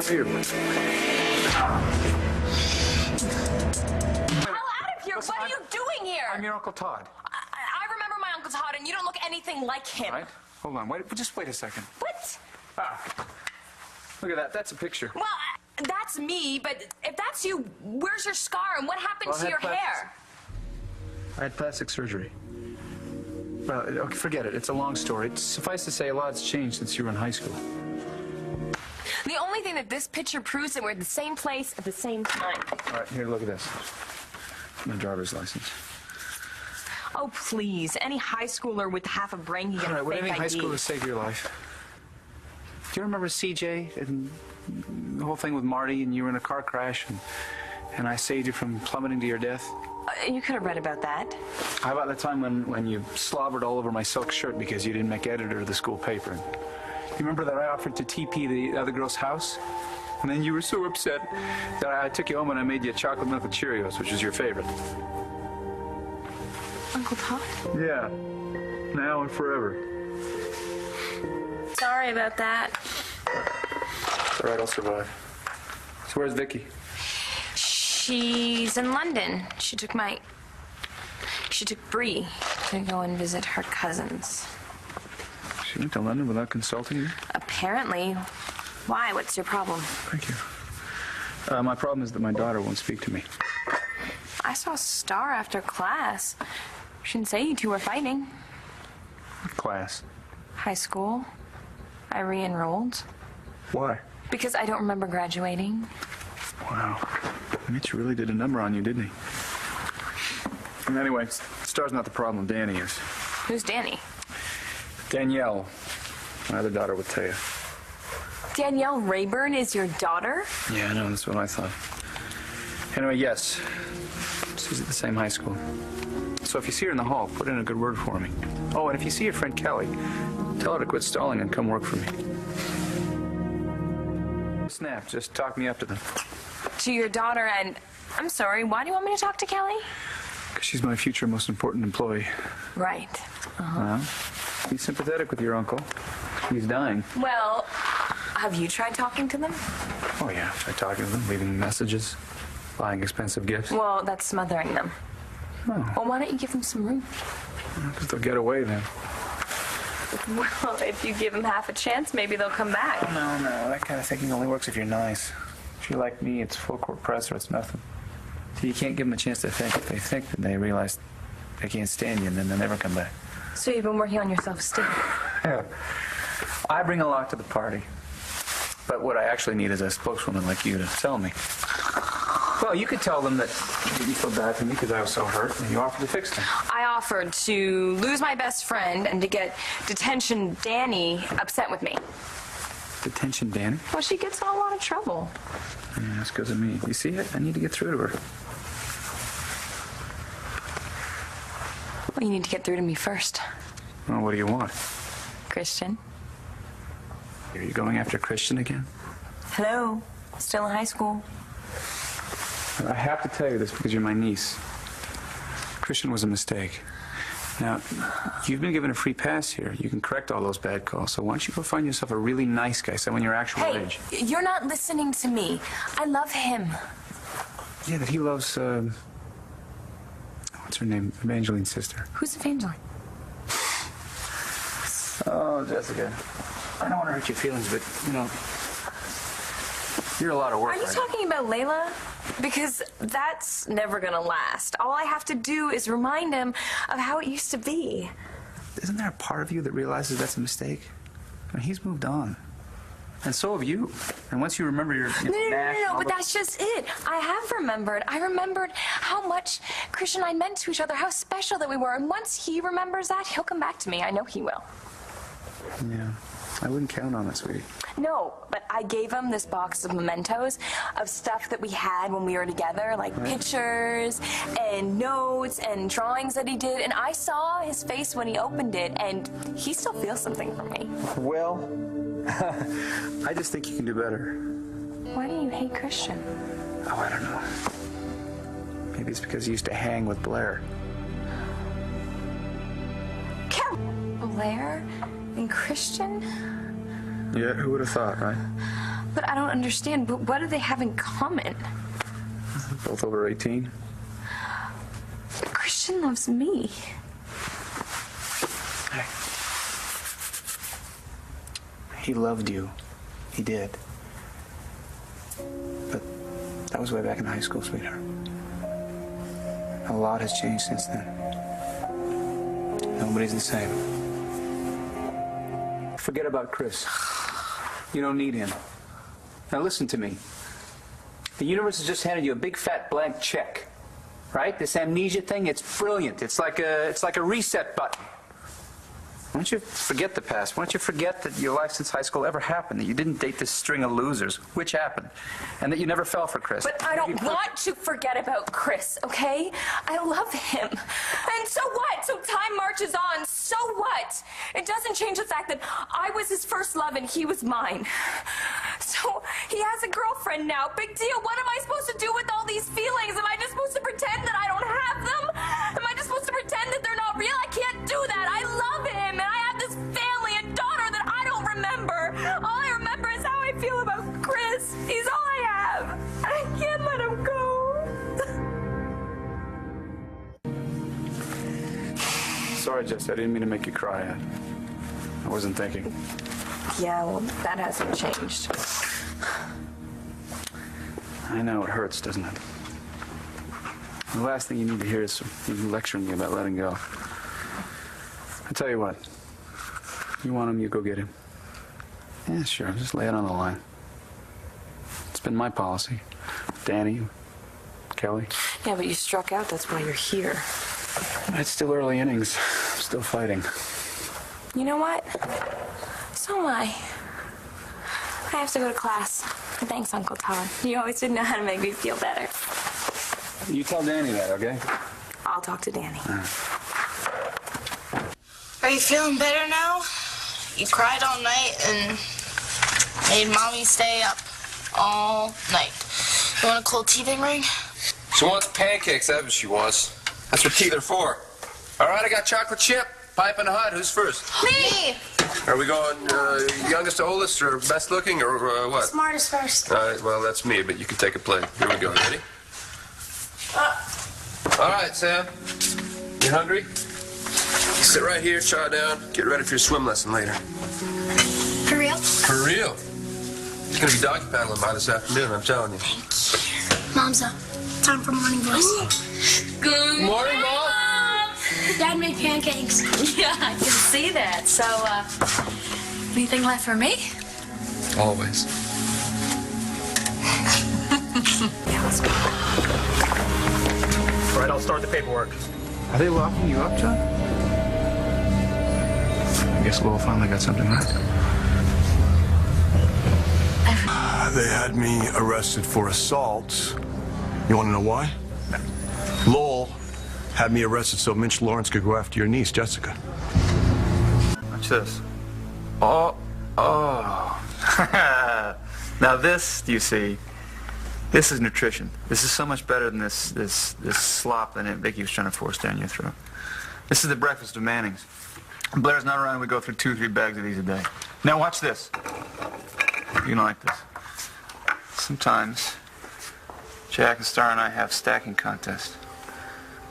here. Hell out of here! Listen, What are you doing here? I'm your Uncle Todd. I remember my Uncle Todd, and you don't look anything like him. All right? Hold on. Just wait a second. What? Look at that. That's a picture. Well, that's me, but if that's you, where's your scar, and what happened to your hair? I had plastic surgery. Well, okay, forget it. It's a long story. Suffice to say, a lot's changed since you were in high school. The only thing that this picture proves that we're at the same place at the same time. All right, here, look at this. My driver's license. Oh, please. Any high schooler with half a brain can get All right, a what fake any ID. high schooler saved your life? Do you remember CJ and the whole thing with Marty, and you were in a car crash, and I saved you from plummeting to your death? You could have read about that. How about the time when you slobbered all over my silk shirt because you didn't make editor of the school paper? You remember that I offered to TP the other girl's house? And then you were so upset that I took you home and I made you chocolate milk with Cheerios, which is your favorite. Uncle Todd? Yeah. Now and forever. Sorry about that. It's all right, I'll survive. So where's Vicky? She's in London. She took Bree to go and visit her cousins. She went to London without consulting you? Apparently. Why? What's your problem? Thank you. My problem is that my daughter won't speak to me. I saw Star after class. She didn't say you two were fighting. What class? High school. I re-enrolled. Why? Because I don't remember graduating. Wow. Mitch really did a number on you, didn't he? And anyway, Star's not the problem. Danny is. Who's Danny? Danielle. My other daughter would tell you. Danielle Rayburn is your daughter? Yeah, I know. That's what I thought. Anyway, yes. She's at the same high school. So if you see her in the hall, put in a good word for me. Oh, and if you see your friend Kelly, tell her to quit stalling and come work for me. Snap, just talk me up to them. To your daughter and... I'm sorry, why do you want me to talk to Kelly? Because she's my future most important employee. Right. Well, be sympathetic with your uncle. He's dying. Well, have you tried talking to them? Oh, yeah. I talking to them, leaving messages, buying expensive gifts. Well, that's smothering them. Oh. Well, why don't you give them some room? Because they'll get away then. Well, if you give them half a chance, maybe they'll come back. No, that kind of thinking only works if you're nice. If you're like me, it's full court press or it's nothing. So you can't give them a chance to think. If they think, then they realize they can't stand you, and then they'll never come back. So you've been working on your self-esteem? Yeah. I bring a lot to the party. But what I actually need is a spokeswoman like you to tell me. Well, you could tell them that you feel bad for me because I was so hurt, and you offered to fix them. I offered to lose my best friend and to get Detention Danny upset with me. Detention Danny? Well, she gets in a lot of trouble. Yeah, that's because of me. You see it? I need to get through to her. Well, you need to get through to me first. Well, what do you want? Christian. Are you going after Christian again? Hello. Still in high school. I have to tell you this because you're my niece. Christian was a mistake. Now, you've been given a free pass here. You can correct all those bad calls. So why don't you go find yourself a really nice guy, someone your actual age. Hey, you're not listening to me. I love him. Yeah, that he loves, what's her name? Evangeline's sister. Who's Evangeline? Oh, Jessica. I don't want to hurt your feelings, but, you know, you're a lot of work. Are you talking about Layla? Because that's never gonna last. All I have to do is remind him of how it used to be. Isn't there a part of you that realizes that's a mistake? I mean, he's moved on. And so have you. And once you remember your No, but that's just it. I have remembered. I remembered how much Christian and I meant to each other, how special that we were. And once he remembers that, he'll come back to me. I know he will. Yeah. I wouldn't count on it, sweetie. No, but I gave him this box of mementos of stuff that we had when we were together, like pictures and notes and drawings that he did. And I saw his face when he opened it, and he still feels something for me. Well, I just think you can do better. Why do you hate Christian? Oh, I don't know. Maybe it's because he used to hang with Blair. Blair and Christian? Yeah, who would have thought, right? But I don't understand. But what do they have in common? Both over 18. Christian loves me. Hey. He loved you. He did. But that was way back in high school, sweetheart. A lot has changed since then. Nobody's the same. Forget about Chris. You don't need him. Now listen to me. The universe has just handed you a big fat blank check. Right? This amnesia thing, it's brilliant. It's like a reset button. Why don't you forget the past? Why don't you forget that your life since high school ever happened, that you didn't date this string of losers, which happened, and that you never fell for Chris? But I don't want to forget about Chris, okay? I love him. And so what? So time marches on. So what? It doesn't change the fact that I was his first love and he was mine. So he has a girlfriend now. Big deal. What am I supposed to do with all these feelings? Am I just supposed to pretend that I don't have them? Am I just supposed to pretend that they're not real? I can't do that. I love him. And I have this family and daughter that I don't remember. All I remember is how I feel about Chris. He's all I have. I can't let him go. Sorry, Jess, I didn't mean to make you cry. I wasn't thinking. Yeah, well, that hasn't changed. I know, it hurts, doesn't it? The last thing you need to hear is you lecturing me about letting go. I tell you what, you want him, you go get him. Yeah, sure, just lay it on the line. It's been my policy. Danny, Kelly. Yeah, but you struck out, that's why you're here. It's still early innings. I'm still fighting. You know what? So am I. I have to go to class. Thanks, Uncle Todd. You always did know how to make me feel better. You tell Danny that, okay? I'll talk to Danny. Are you feeling better now? You cried all night and made Mommy stay up all night. You want a cold teething ring? She wants pancakes, that's what she wants. That's what teeth are for. All right, I got chocolate chip, piping hot. Who's first? Me! Are we going youngest to oldest, or best looking, or what? Smartest first. All right, well, that's me, but you can take a plate. Here we go. Ready? All right, Sam. You hungry? Sit right here, chow down. Get ready for your swim lesson later. For real? For real? It's gonna be doggy paddling by this afternoon, I'm telling you. Mom's up. Time for morning voice. Good Morning, Mom. Dad made pancakes. Yeah, I can see that. So, anything left for me? Always. Yeah, let's go. All right, I'll start the paperwork. Are they locking you up, John? I guess Lowell finally got something right. They had me arrested for assault. You want to know why? Lowell had me arrested so Mitch Lawrence could go after your niece, Jessica. Watch this. Oh. Now this, you see, this is nutrition. This is so much better than this slop that Aunt Vicky was trying to force down your throat. This is the breakfast of Manning's. When Blair's not around, we go through 2 or 3 bags of these a day. Now watch this. You don't like this. Sometimes Jack and Star and I have stacking contests.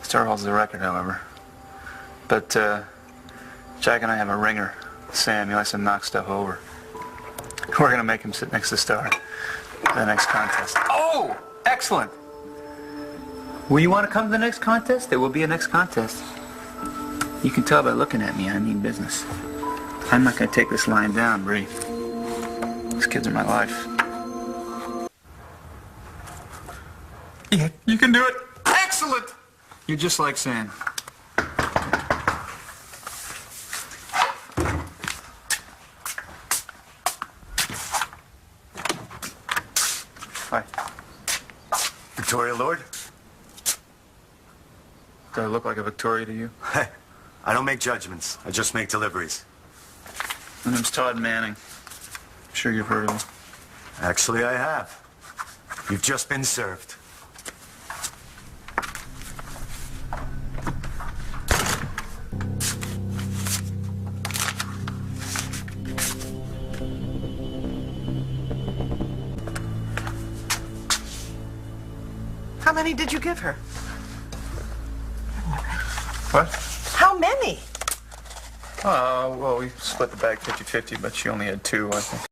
Star holds the record, however. But Jack and I have a ringer, Sam. He likes to knock stuff over. We're going to make him sit next to Star for the next contest. Oh, excellent. Will you want to come to the next contest? There will be a next contest. You can tell by looking at me, I mean business. I'm not going to take this lying down, Bree. These kids are my life. Yeah, you can do it. Excellent. You're just like Sam. Hi. Victoria Lord? Do I look like a Victoria to you? Hey, I don't make judgments. I just make deliveries. My name's Todd Manning. I'm sure you've heard of him. Actually, I have. You've just been served. How many did you give her? What? How many? Well, we split the bag 50-50, but she only had 2, I think.